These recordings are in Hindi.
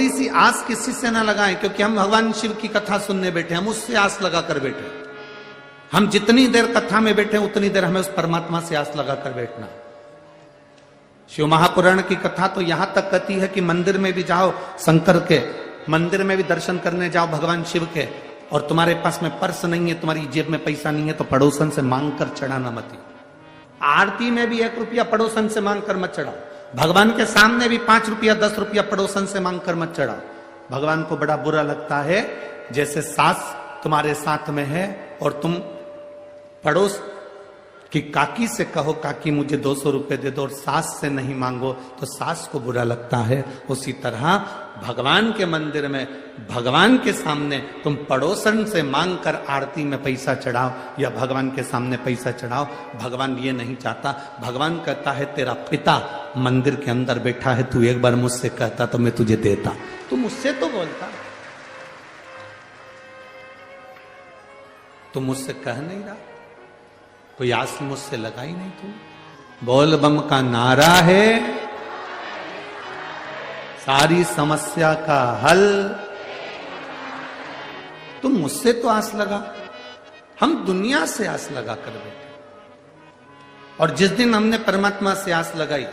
थोड़ी सी आस किसी से ना लगाएं, क्योंकि हम भगवान शिव की कथा सुनने बैठे, हम उससे आस लगा कर बैठे। हम जितनी देर कथा में बैठे उतनी देर हमें उस परमात्मा से आस लगा कर बैठना। शिव महापुराण की कथा तो यहां तक कहती है कि मंदिर में भी जाओ, शंकर के मंदिर में भी दर्शन करने जाओ भगवान शिव के, और तुम्हारे पास में पर्स नहीं है, तुम्हारी जेब में पैसा नहीं है, तो पड़ोसन से मांग कर चढ़ाना मत। आरती में भी 1 रुपया पड़ोसन से मांग कर मत चढ़ाओ। भगवान के सामने भी 5 रुपया 10 रुपया पड़ोसन से मांग कर मत चढ़ाओ। भगवान को बड़ा बुरा लगता है जैसे सास तुम्हारे साथ में है और तुम पड़ोस की काकी से कहो काकी मुझे 200 रुपए दे दो, और सास से नहीं मांगो तो सास को बुरा लगता है। उसी तरह भगवान के मंदिर में भगवान के सामने तुम पड़ोसन से मांग कर आरती में पैसा चढ़ाओ या भगवान के सामने पैसा चढ़ाओ, भगवान ये नहीं चाहता। भगवान कहता है तेरा पिता मंदिर के अंदर बैठा है, तू एक बार मुझसे कहता तो मैं तुझे देता, तू मुझसे तो बोलता, तू मुझसे कह नहीं रहा, कोई आस मुझसे लगा ही नहीं। तू बोल बम का नारा है सारी समस्या का हल, तुम मुझसे तो आस लगा। हम दुनिया से आस लगा कर बैठे, और जिस दिन हमने परमात्मा से आस लगाई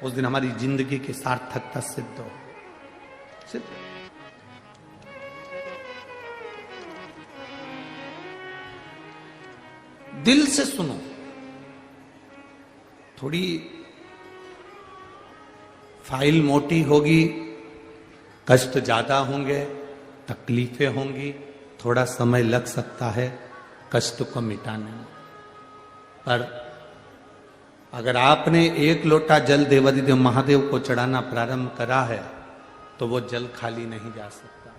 उस दिन हमारी जिंदगी की सार्थकता सिद्ध हो। सिद्ध दिल से सुनो, थोड़ी फाइल मोटी होगी, कष्ट ज्यादा होंगे, तकलीफें होंगी, थोड़ा समय लग सकता है कष्ट को मिटाने में, पर अगर आपने 1 लोटा जल देवाधिदेव महादेव को चढ़ाना प्रारंभ करा है तो वो जल खाली नहीं जा सकता,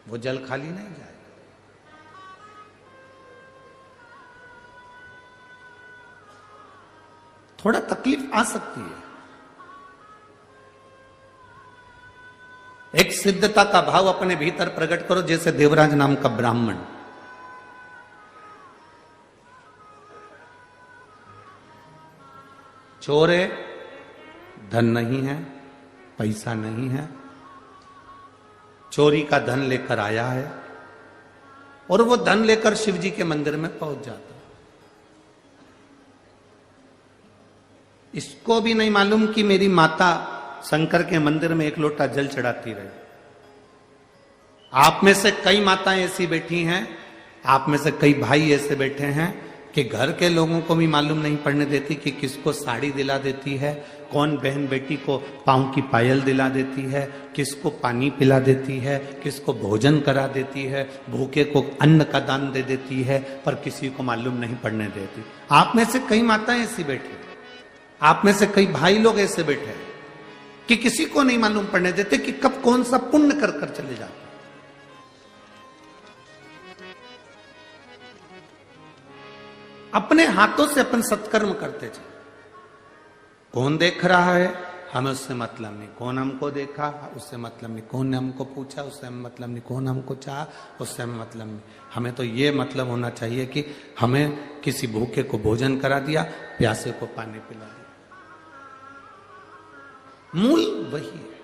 वो जल खाली नहीं जाएगा। थोड़ा तकलीफ आ सकती है, एक सिद्धता का भाव अपने भीतर प्रकट करो, जैसे देवराज नाम का ब्राह्मण चोर है, धन नहीं है, पैसा नहीं है, चोरी का धन लेकर आया है और वो धन लेकर शिव जी के मंदिर में पहुंच जाता है। इसको भी नहीं मालूम कि मेरी माता शंकर के मंदिर में 1 लोटा जल चढ़ाती रही। आप में से कई माताएं ऐसी बैठी हैं, आप में से कई भाई ऐसे बैठे हैं कि घर के लोगों को भी मालूम नहीं पड़ने देती कि किसको साड़ी दिला देती है, कौन बहन बेटी को पांव की पायल दिला देती है, किसको पानी पिला देती है, किसको भोजन करा देती है, भूखे को अन्न का दान दे देती है, पर किसी को मालूम नहीं पड़ने देती। आप में से कई माताएं ऐसी बैठी, आप में से कई भाई लोग ऐसे बैठे हैं कि किसी को नहीं मालूम पड़ने देते कि कब कौन सा पुण्य कर कर चले जाते। अपने हाथों से अपन सत्कर्म करते चले। कौन देख रहा है हमें उससे मतलब नहीं, कौन हमको देखा उससे मतलब नहीं, कौन ने हमको पूछा उससे हमें मतलब नहीं, कौन हमको चाहा उससे हमें मतलब नहीं। हमें तो ये मतलब होना चाहिए कि हमें किसी भूखे को भोजन करा दिया, प्यासे को पानी पिला दिया। मूल वही है।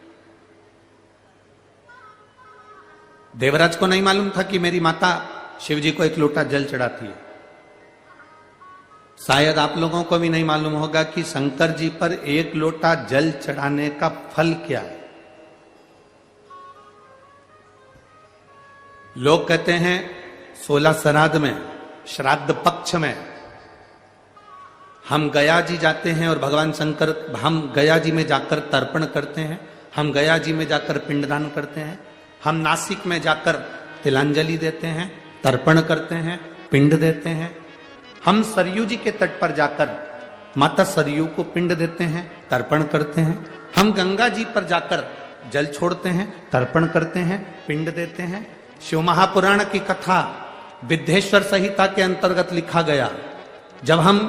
देवराज को नहीं मालूम था कि मेरी माता शिव जी को 1 लोटा जल चढ़ाती है। शायद आप लोगों को भी नहीं मालूम होगा कि शंकर जी पर 1 लोटा जल चढ़ाने का फल क्या है। लोग कहते हैं 16 श्राद्ध में, श्राद्ध पक्ष में हम गया जी जाते हैं और भगवान शंकर, हम गया जी में जाकर तर्पण करते हैं, हम गया जी में जाकर पिंडदान करते हैं, हम नासिक में जाकर तिलांजलि देते हैं, तर्पण करते हैं, पिंड देते हैं, हम सरयू जी के तट पर जाकर माता सरयू को पिंड देते हैं, तर्पण करते हैं, हम गंगा जी पर जाकर जल छोड़ते हैं, तर्पण करते हैं, पिंड देते हैं। शिव महापुराण की कथा विद्धेश्वर संहिता के अंतर्गत लिखा गया, जब हम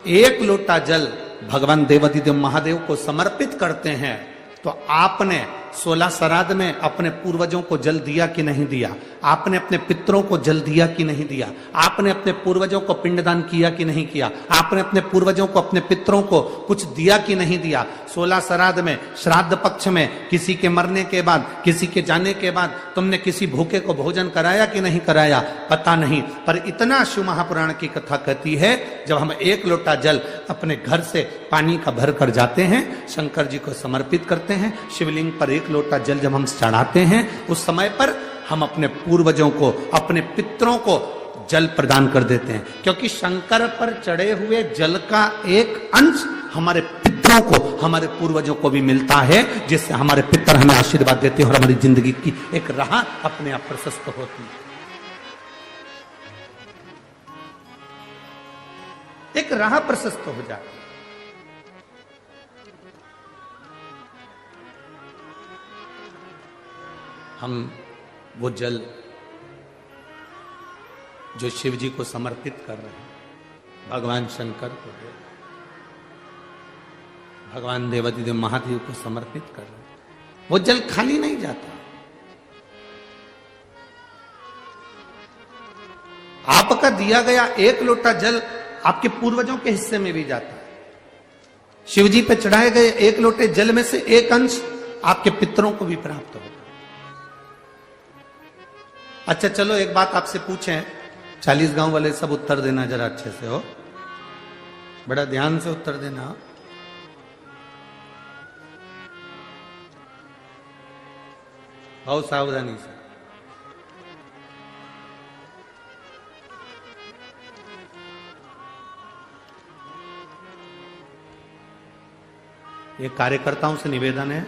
1 लोटा जल भगवान देवाधिदेव महादेव को समर्पित करते हैं तो आपने 16 श्राद्ध में अपने पूर्वजों को जल दिया कि नहीं दिया? आपने अपने पितरों को जल दिया कि नहीं दिया? आपने अपने पूर्वजों को पिंडदान किया कि नहीं किया? आपने अपने पूर्वजों को, अपने पितरों को कुछ दिया कि नहीं दिया? 16 श्राद्ध में, श्राद्ध पक्ष में, किसी के मरने के बाद, किसी के जाने के बाद तुमने किसी भूखे को भोजन कराया कि नहीं कराया? पता नहीं। पर इतना शिव महापुराण की कथा कहती है, जब हम एक लोटा जल अपने घर से पानी का भर कर जाते हैं, शंकर जी को समर्पित करते हैं, शिवलिंग पर एक लोटा जल जब हम चढ़ाते हैं, उस समय पर हम अपने पूर्वजों को, अपने पितरों को जल प्रदान कर देते हैं। क्योंकि शंकर पर चढ़े हुए जल का एक अंश हमारे पितरों को, हमारे पूर्वजों को भी मिलता है, जिससे हमारे पितर हमें आशीर्वाद देते हैं और हमारी जिंदगी की एक राह अपने आप प्रशस्त होती है, एक राह प्रशस्त हो जाती है। हम वो जल जो शिव जी को समर्पित कर रहे हैं, भगवान शंकर को, भगवान देवादिदेव महादेव को समर्पित कर रहे हैं, वो जल खाली नहीं जाता। आपका दिया गया एक लोटा जल आपके पूर्वजों के हिस्से में भी जाता है। शिव जी पे चढ़ाए गए एक लोटे जल में से एक अंश आपके पितरों को भी प्राप्त होगा। अच्छा चलो एक बात आपसे पूछें, 40 गांव वाले सब उत्तर देना जरा अच्छे से, हो बड़ा ध्यान से उत्तर देना। बहुत सावधानी से। ये कार्यकर्ताओं से निवेदन है,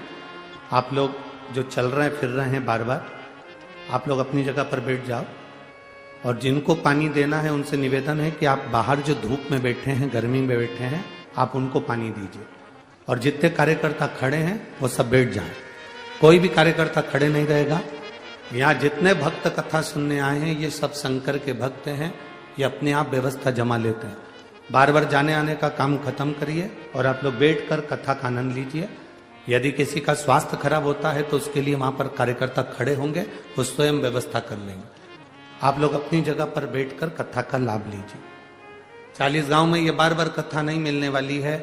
आप लोग जो चल रहे हैं फिर रहे हैं बार बार, आप लोग अपनी जगह पर बैठ जाओ, और जिनको पानी देना है उनसे निवेदन है कि आप बाहर जो धूप में बैठे हैं, गर्मी में बैठे हैं, आप उनको पानी दीजिए। और जितने कार्यकर्ता खड़े हैं वो सब बैठ जाएं, कोई भी कार्यकर्ता खड़े नहीं रहेगा। यहाँ जितने भक्त कथा सुनने आए हैं ये सब शंकर के भक्त हैं, ये अपने आप व्यवस्था जमा लेते हैं। बार बार जाने आने का काम खत्म करिए और आप लोग बैठकर कथा का आनंद लीजिए। यदि किसी का स्वास्थ्य खराब होता है तो उसके लिए वहां पर कार्यकर्ता खड़े होंगे, वो स्वयं व्यवस्था कर लेंगे। आप लोग अपनी जगह पर बैठकर कथा का लाभ लीजिए। 40 गांव में ये बार बार कथा नहीं मिलने वाली है।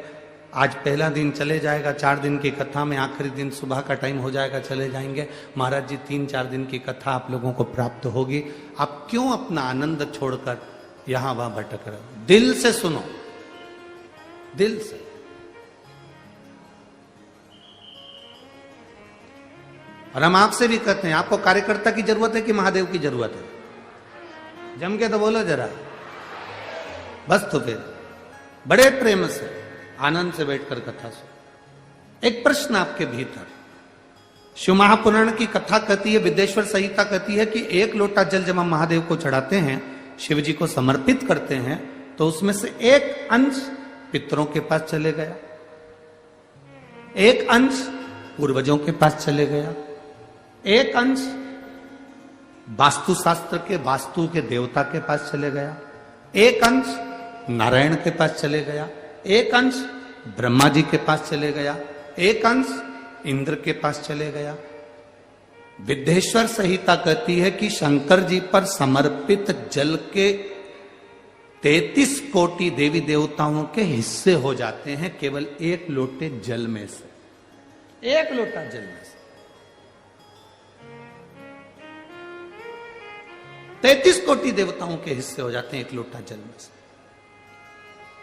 आज पहला दिन चले जाएगा, 4 दिन की कथा में आखिरी दिन सुबह का टाइम हो जाएगा, चले जाएंगे। महाराज जी 3-4 दिन की कथा आप लोगों को प्राप्त होगी। आप क्यों अपना आनंद छोड़कर यहां वहां भटक रहे हो? दिल से सुनो, दिल से। और हम आपसे भी कहते हैं, आपको कार्यकर्ता की जरूरत है कि महादेव की जरूरत है? जम के तो बोलो जरा, बस। तो फिर बड़े प्रेम से, आनंद से बैठकर कथा सुनो। एक प्रश्न आपके भीतर, शिव महापुराण की कथा कहती है, विदेश्वर संहिता कहती है कि एक लोटा जल जब हम महादेव को चढ़ाते हैं, शिव जी को समर्पित करते हैं, तो उसमें से एक अंश पितरों के पास चले गया, एक अंश पूर्वजों के पास चले गया, एक अंश वास्तु शास्त्र के, वास्तु के देवता के पास चले गया, एक अंश नारायण के पास चले गया, एक अंश ब्रह्मा जी के पास चले गया, एक अंश इंद्र के पास चले गया। विदेश्वर संहिता कहती है कि शंकर जी पर समर्पित जल के 33 कोटि देवी देवताओं के हिस्से हो जाते हैं केवल एक लोटे जल में से, एक लोटा जल में से। 33 कोटि देवताओं के हिस्से हो जाते हैं एक लोटा जल में से।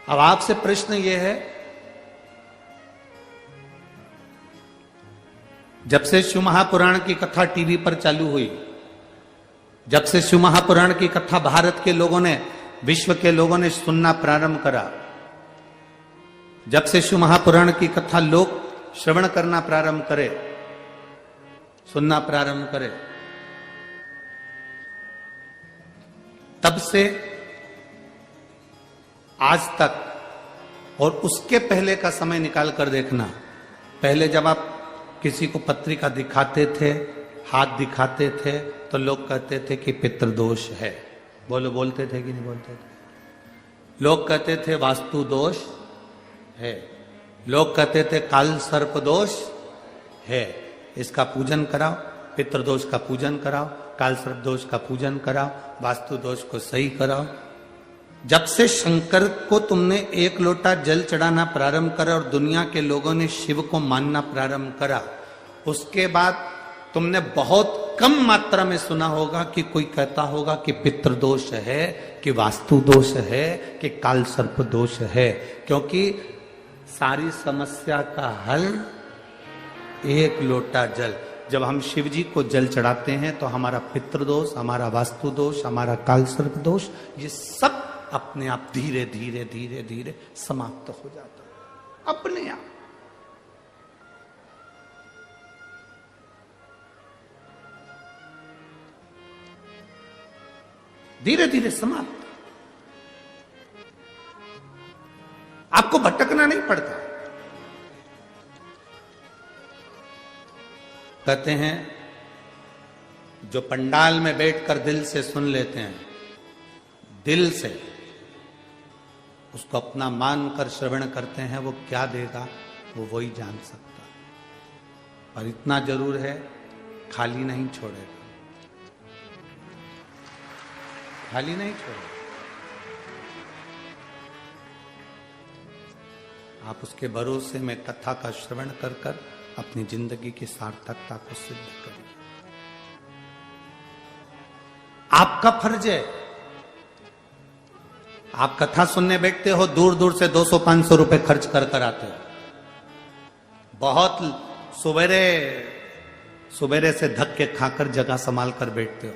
अब आपसे प्रश्न यह है, जब से शिव महापुराण की कथा टीवी पर चालू हुई, जब से शिव महापुराण की कथा भारत के लोगों ने, विश्व के लोगों ने सुनना प्रारंभ करा, जब से शिव महापुराण की कथा लोग श्रवण करना प्रारंभ करे, सुनना प्रारंभ करे, तब से आज तक, और उसके पहले का समय निकाल कर देखना, पहले जब आप किसी को पत्रिका दिखाते थे, हाथ दिखाते थे, तो लोग कहते थे कि पितृदोष है। बोलते थे कि नहीं बोलते थे? लोग कहते थे वास्तु दोष है, लोग कहते थे काल सर्प दोष है। इसका पूजन कराओ, पितृदोष का पूजन कराओ, काल सर्प दोष का पूजन कराओ, वास्तु दोष को सही कराओ। जब से शंकर को तुमने एक लोटा जल चढ़ाना प्रारंभ करा और दुनिया के लोगों ने शिव को मानना प्रारंभ करा, उसके बाद तुमने बहुत कम मात्रा में सुना होगा कि कोई कहता होगा कि पितृदोष है, कि वास्तु दोष है, कि काल सर्प दोष है। क्योंकि सारी समस्या का हल एक लोटा जल। जब हम शिव जी को जल चढ़ाते हैं तो हमारा पितृदोष, हमारा वास्तु दोष, हमारा काल सर्प दोष, ये सब अपने आप धीरे धीरे धीरे धीरे समाप्त हो जाता है, अपने आप। धीरे धीरे समाप्त। आपको भटकना नहीं पड़ता। कहते हैं जो पंडाल में बैठकर दिल से सुन लेते हैं, दिल से उसको अपना मानकर श्रवण करते हैं, वो क्या देगा वो वही जान सकता है। और इतना जरूर है, खाली नहीं छोड़ेगा, खाली नहीं छोड़ेगा। आप उसके भरोसे में कथा का श्रवण कर कर अपनी जिंदगी की सार्थकता को सिद्ध करें। आपका फर्ज है। आप कथा सुनने बैठते हो, दूर दूर से 200-500 रुपए खर्च कर कर आते हो, बहुत सुबेरे सुबेरे से धक्के खाकर जगह संभाल कर बैठते हो,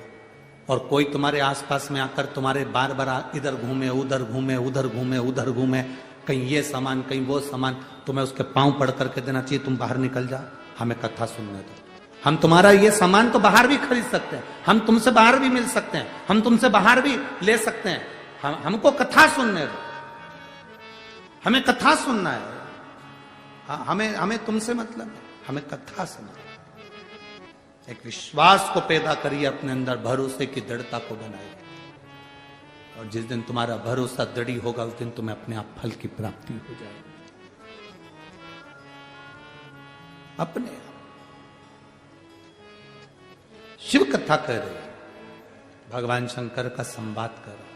और कोई तुम्हारे आसपास में आकर तुम्हारे बार बार इधर घूमे उधर घूमे उधर घूमे उधर घूमे, कहीं ये सामान कहीं वो सामान, तुम्हें उसके पांव पड़ करके देना चाहिए तुम बाहर निकल जा, हमें कथा सुनने दो। हम तुम्हारा ये सामान तो बाहर भी खरीद सकते हैं, हम तुमसे बाहर भी मिल सकते हैं, हम तुमसे बाहर भी ले सकते हैं, हमको कथा सुनने दो, हमें कथा सुनना है। हमें तुमसे मतलब है, हमें कथा सुनना। एक विश्वास को पैदा करिए अपने अंदर, भरोसे की दृढ़ता को बनाइए, और जिस दिन तुम्हारा भरोसा दृढ़ होगा उस दिन तुम्हें अपने आप फल की प्राप्ति हो जाएगी अपने आप। शिव कथा कर रहे, भगवान शंकर का संवाद कर रहे।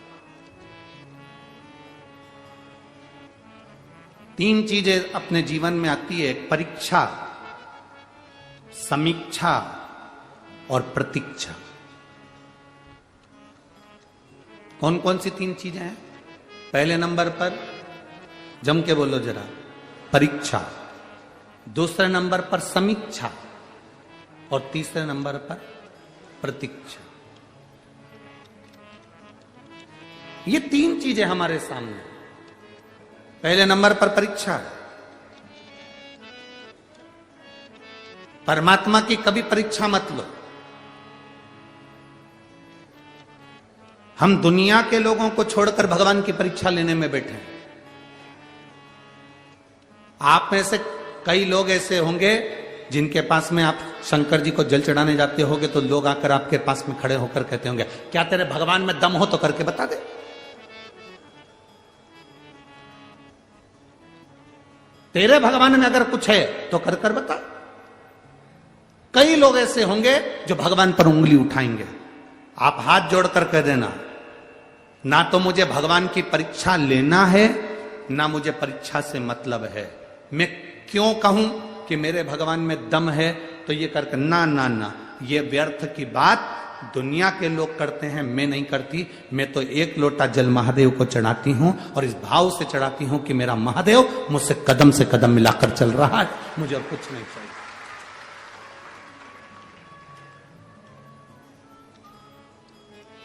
3 चीजें अपने जीवन में आती है, परीक्षा, समीक्षा और प्रतीक्षा। कौन कौन सी 3 चीजें हैं? पहले नंबर पर जम के बोलो जरा, परीक्षा। दूसरे नंबर पर समीक्षा, और तीसरे नंबर पर प्रतीक्षा। ये 3 चीजें हमारे सामने। पहले नंबर पर परीक्षा। परमात्मा की कभी परीक्षा मत लो। हम दुनिया के लोगों को छोड़कर भगवान की परीक्षा लेने में बैठे हैं। आप में से कई लोग ऐसे होंगे जिनके पास में आप शंकर जी को जल चढ़ाने जाते होंगे तो लोग आकर आपके पास में खड़े होकर कहते होंगे, क्या तेरे भगवान में दम हो तो करके बता दे। तेरे भगवान में अगर कुछ है तो कर कर बता। कई लोग ऐसे होंगे जो भगवान पर उंगली उठाएंगे। आप हाथ जोड़कर कह देना, ना तो मुझे भगवान की परीक्षा लेना है, ना मुझे परीक्षा से मतलब है। मैं क्यों कहूं कि मेरे भगवान में दम है तो ये करके, ना ना ना, ये व्यर्थ की बात दुनिया के लोग करते हैं, मैं नहीं करती। मैं तो एक लोटा जल महादेव को चढ़ाती हूं, और इस भाव से चढ़ाती हूं कि मेरा महादेव मुझसे कदम से कदम मिलाकर चल रहा है, मुझे और कुछ नहीं चाहिए।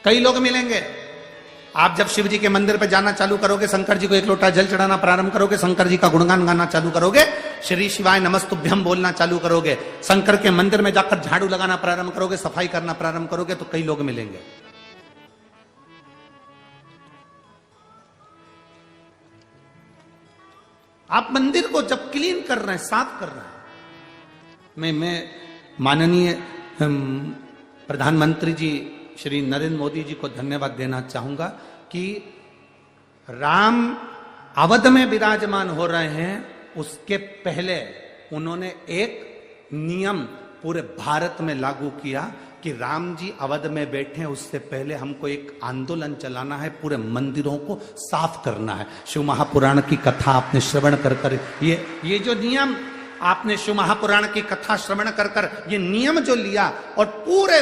कई लोग मिलेंगे, आप जब शिव जी के मंदिर पे जाना चालू करोगे, शंकर जी को एक लोटा जल चढ़ाना प्रारंभ करोगे, शंकर जी का गुणगान गाना चालू करोगे, श्री शिवाय नमस्तुभ्यम बोलना चालू करोगे, शंकर के मंदिर में जाकर झाड़ू लगाना प्रारंभ करोगे, सफाई करना प्रारंभ करोगे, तो कई लोग मिलेंगे। आप मंदिर को जब क्लीन कर रहे हैं, साफ कर रहे हैं, मैं माननीय प्रधानमंत्री जी श्री नरेंद्र मोदी जी को धन्यवाद देना चाहूंगा कि राम अवध में विराजमान हो रहे हैं, उसके पहले उन्होंने एक नियम पूरे भारत में लागू किया कि राम जी अवध में बैठे, उससे पहले हमको एक आंदोलन चलाना है, पूरे मंदिरों को साफ करना है। शिव महापुराण की कथा आपने श्रवण कर ये जो नियम आपने शिव महापुराण की कथा श्रवण कर ये नियम जो लिया और पूरे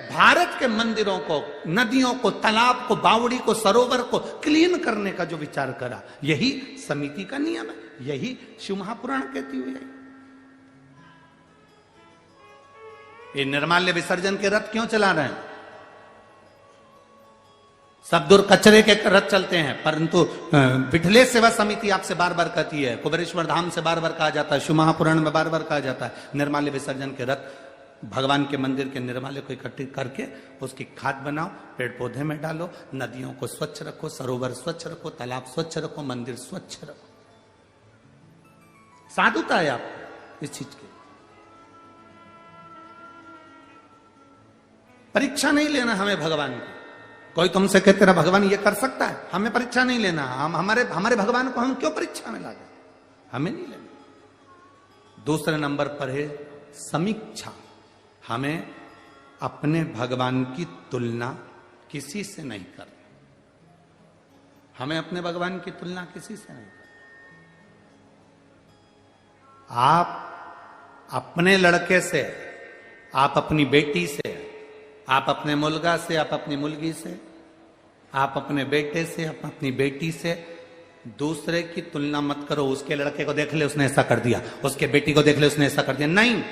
भारत के मंदिरों को, नदियों को, तालाब को, बावड़ी को, सरोवर को क्लीन करने का जो विचार करा, यही समिति का नियम है, यही शिव महापुराण कहती हुई है। ये निर्माल्य विसर्जन के रथ क्यों चला रहे हैं? सब दूर कचरे के रथ चलते हैं, परंतु विठले सेवा समिति आपसे बार बार कहती है, कुबेरेश्वर धाम से बार बार कहा जाता है, शिव महापुराण में बार बार कहा जाता है, निर्माल्य विसर्जन के रथ भगवान के मंदिर के निर्माल्य को इकट्ठे करके उसकी खाद बनाओ, पेड़ पौधे में डालो, नदियों को स्वच्छ रखो, सरोवर स्वच्छ रखो, तालाब स्वच्छ रखो, मंदिर स्वच्छ रखो। साधुता है आप इस चीज की। परीक्षा नहीं लेना हमें भगवान की। कोई तुमसे कहते तेरा भगवान ये कर सकता है, हमें परीक्षा नहीं लेना। हम हमारे भगवान को हम क्यों परीक्षा में लागे, हमें नहीं लेना। दूसरे नंबर पर है समीक्षा। हमें अपने भगवान की तुलना किसी से नहीं करनी। हमें अपने भगवान की तुलना किसी से नहीं करनी। आप अपने लड़के से, आप अपनी बेटी से, आप अपने मुलगा से, आप अपनी मुलगी से, आप अपने बेटे से, आप अपनी बेटी से दूसरे की तुलना मत करो। उसके लड़के को देख ले उसने ऐसा कर दिया, उसके बेटी को देख ले उसने ऐसा कर दिया। नहीं,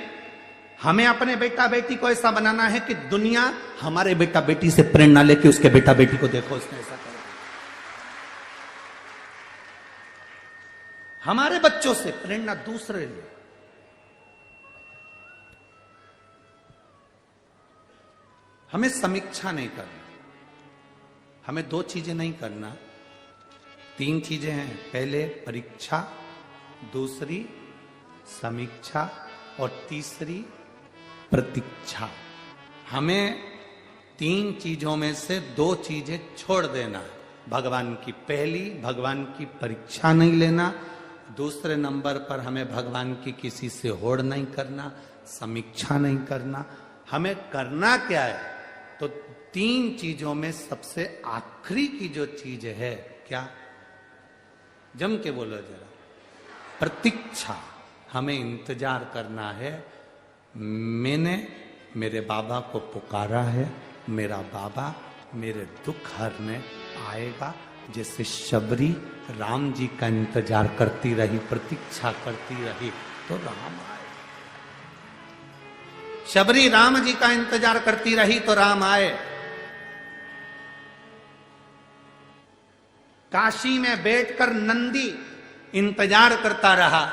हमें अपने बेटा बेटी को ऐसा बनाना है कि दुनिया हमारे बेटा बेटी से प्रेरणा लेके उसके बेटा बेटी को देखो उसने ऐसा कर दिया। हमारे बच्चों से प्रेरणा दूसरे ले। हमें समीक्षा नहीं करना। हमें दो चीजें नहीं करना, तीन चीजें हैं। पहले परीक्षा, दूसरी समीक्षा और तीसरी प्रतीक्षा। हमें तीन चीजों में से दो चीजें छोड़ देना। भगवान की पहली, भगवान की परीक्षा नहीं लेना। दूसरे नंबर पर हमें भगवान की किसी से होड़ नहीं करना, समीक्षा नहीं करना। हमें करना क्या है? तो तीन चीजों में सबसे आखिरी की जो चीज है, क्या? जम के बोलो जरा। प्रतीक्षा। हमें इंतजार करना है। मैंने मेरे बाबा को पुकारा है, मेरा बाबा मेरे दुख हरने आएगा। जैसे शबरी राम जी का इंतजार करती रही, प्रतीक्षा करती रही, तो राम आए। शबरी राम जी का इंतजार करती रही तो राम आए। काशी में बैठकर नंदी इंतजार करता रहा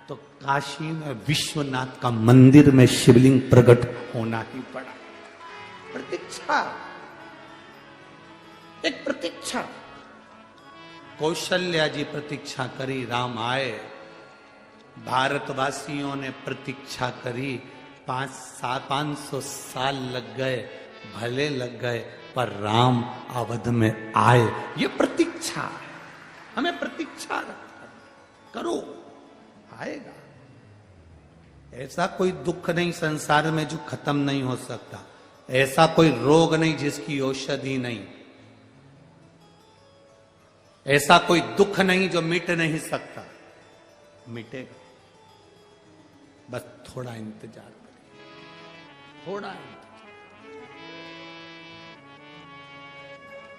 तो काशी में विश्वनाथ का मंदिर में शिवलिंग प्रकट होना ही पड़ा। प्रतीक्षा, एक प्रतीक्षा। कौशल्या जी प्रतीक्षा करी, राम आए। भारतवासियों ने प्रतीक्षा करी, 500 साल लग गए, भले लग गए, पर राम अवध में आए। ये प्रतीक्षा है। हमें प्रतीक्षा करो, आएगा। ऐसा कोई दुख नहीं संसार में जो खत्म नहीं हो सकता। ऐसा कोई रोग नहीं जिसकी औषधि नहीं। ऐसा कोई दुख नहीं जो मिट नहीं सकता। मिटेगा, बस थोड़ा इंतजार करिए, थोड़ा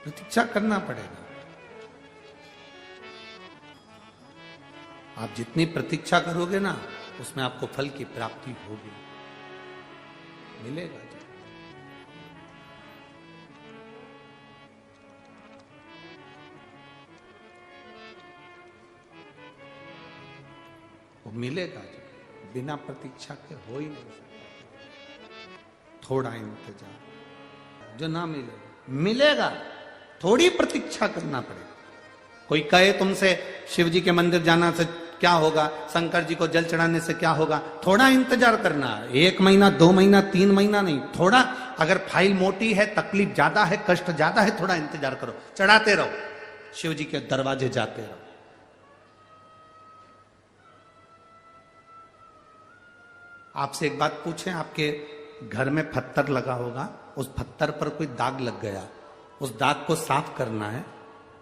प्रतीक्षा करना पड़ेगा। आप जितनी प्रतीक्षा करोगे ना, उसमें आपको फल की प्राप्ति होगी, मिलेगा। वो मिलेगा, बिना प्रतीक्षा के हो ही नहीं सकता। थोड़ा इंतजार, जो ना मिलेगा मिलेगा, थोड़ी प्रतीक्षा करना पड़ेगा। कोई कहे तुमसे शिव जी के मंदिर जाना से क्या होगा, शंकर जी को जल चढ़ाने से क्या होगा, थोड़ा इंतजार करना। 1 महीना, 2 महीना, 3 महीना नहीं, थोड़ा। अगर फाइल मोटी है, तकलीफ ज्यादा है, कष्ट ज्यादा है, थोड़ा इंतजार करो, चढ़ाते रहो, शिव जी के दरवाजे जाते रहो। आपसे एक बात पूछें, आपके घर में पत्थर लगा होगा, उस पत्थर पर कोई दाग लग गया, उस दाग को साफ करना है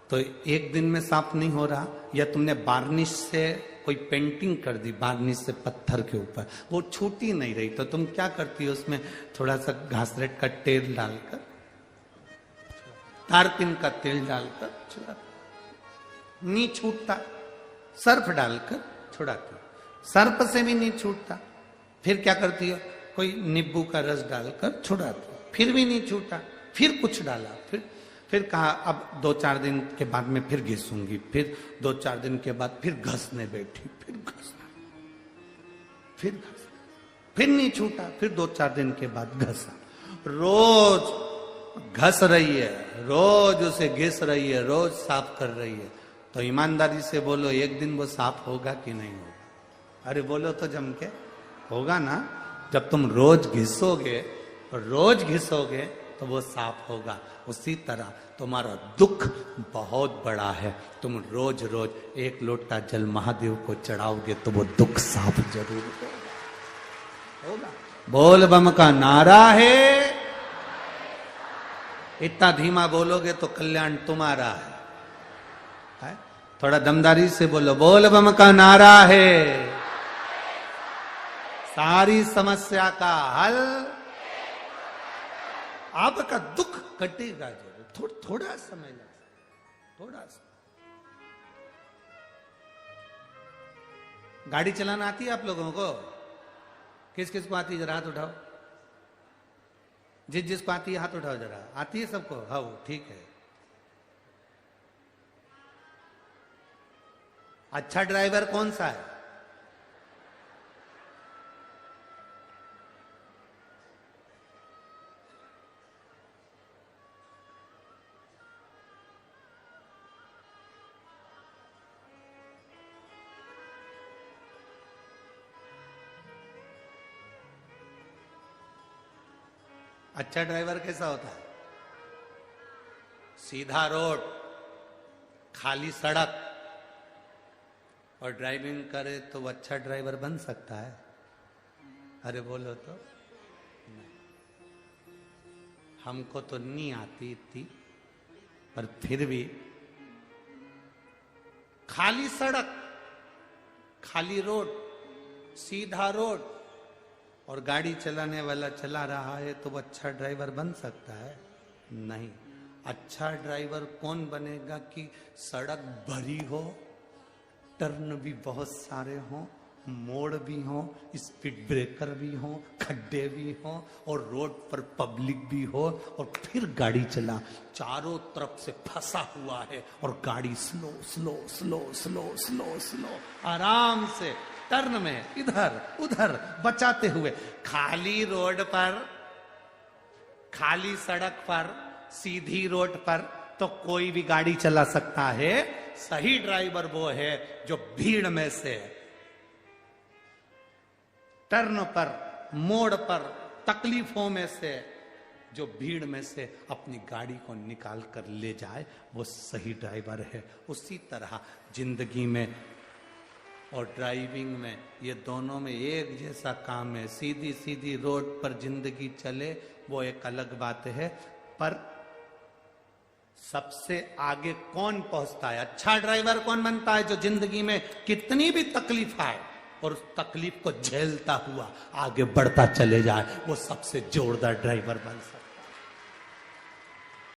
तो एक दिन में साफ नहीं हो रहा, या तुमने बार्निश से कोई पेंटिंग कर दी बार्निश से पत्थर के ऊपर, वो छूटी नहीं रही, तो तुम क्या करती हो, उसमें थोड़ा सा घासलेट का तेल डालकर, तारपीन का तेल डालकर छुड़ा, नहीं छूटता, सर्फ डालकर छुड़ाती हो, सर्फ से भी नहीं छूटता, फिर क्या करती हो, कोई नींबू का रस डालकर छुड़ाती हो, फिर भी नहीं छूटा, फिर कुछ डाला, फिर कहा अब 2-4 दिन के बाद में फिर घिसूंगी, फिर 2-4 दिन के बाद फिर घसने बैठी, फिर नहीं छूटा, फिर 2-4 दिन के बाद घसा, रोज घस रही है, रोज उसे घिस रही है, रोज साफ कर रही है, तो ईमानदारी से बोलो एक दिन वो साफ होगा कि नहीं होगा? अरे बोलो तो जम के, होगा ना। जब तुम रोज घिसोगे तो वो साफ होगा। उसी तरह तुम्हारा दुख बहुत बड़ा है, तुम रोज रोज 1 लोटा जल महादेव को चढ़ाओगे तो वो दुख साफ जरूर होगा। बोल बम का नारा है, इतना धीमा बोलोगे तो कल्याण तुम्हारा है? थोड़ा दमदारी से बोलो, बोल बम का नारा है, सारी समस्या का हल, आपका दुख कटेगा जरूर, थोड़ा समय लगता, थोड़ा सा। गाड़ी चलाना आती है आप लोगों को? किस किस को आती है, जरा हाथ उठाओ। जिसको आती है हाथ उठाओ जरा। आती है सबको? हाँ ठीक है। अच्छा ड्राइवर कौन सा है? अच्छा ड्राइवर कैसा होता है? सीधा रोड, खाली सड़क और ड्राइविंग करे तो वो अच्छा ड्राइवर बन सकता है? अरे बोलो तो। हमको तो नहीं आती इतनी, पर फिर भी खाली सड़क, खाली रोड, सीधा रोड और गाड़ी चलाने वाला चला रहा है तो वो अच्छा ड्राइवर बन सकता है? नहीं। अच्छा ड्राइवर कौन बनेगा कि सड़क भरी हो, टर्न भी बहुत सारे हों, मोड़ भी हो, स्पीड ब्रेकर भी हो, खड्डे भी हो और रोड पर पब्लिक भी हो, और फिर गाड़ी चला, चारों तरफ से फंसा हुआ है और गाड़ी slow slow slow slow slow slow आराम से टर्न में इधर उधर बचाते हुए, खाली रोड पर, खाली सड़क पर, सीधी रोड पर तो कोई भी गाड़ी चला सकता है। सही ड्राइवर वो है जो भीड़ में से, टर्न पर, मोड़ पर, तकलीफों में से, जो भीड़ में से अपनी गाड़ी को निकाल कर ले जाए, वो सही ड्राइवर है। उसी तरह जिंदगी में और ड्राइविंग में, ये दोनों में एक जैसा काम है। सीधी सीधी रोड पर जिंदगी चले वो एक अलग बात है, पर सबसे आगे कौन पहुंचता है? अच्छा ड्राइवर कौन बनता है? जो जिंदगी में कितनी भी तकलीफ आए और उस तकलीफ को झेलता हुआ आगे बढ़ता चले जाए, वो सबसे जोरदार ड्राइवर बन सकता है।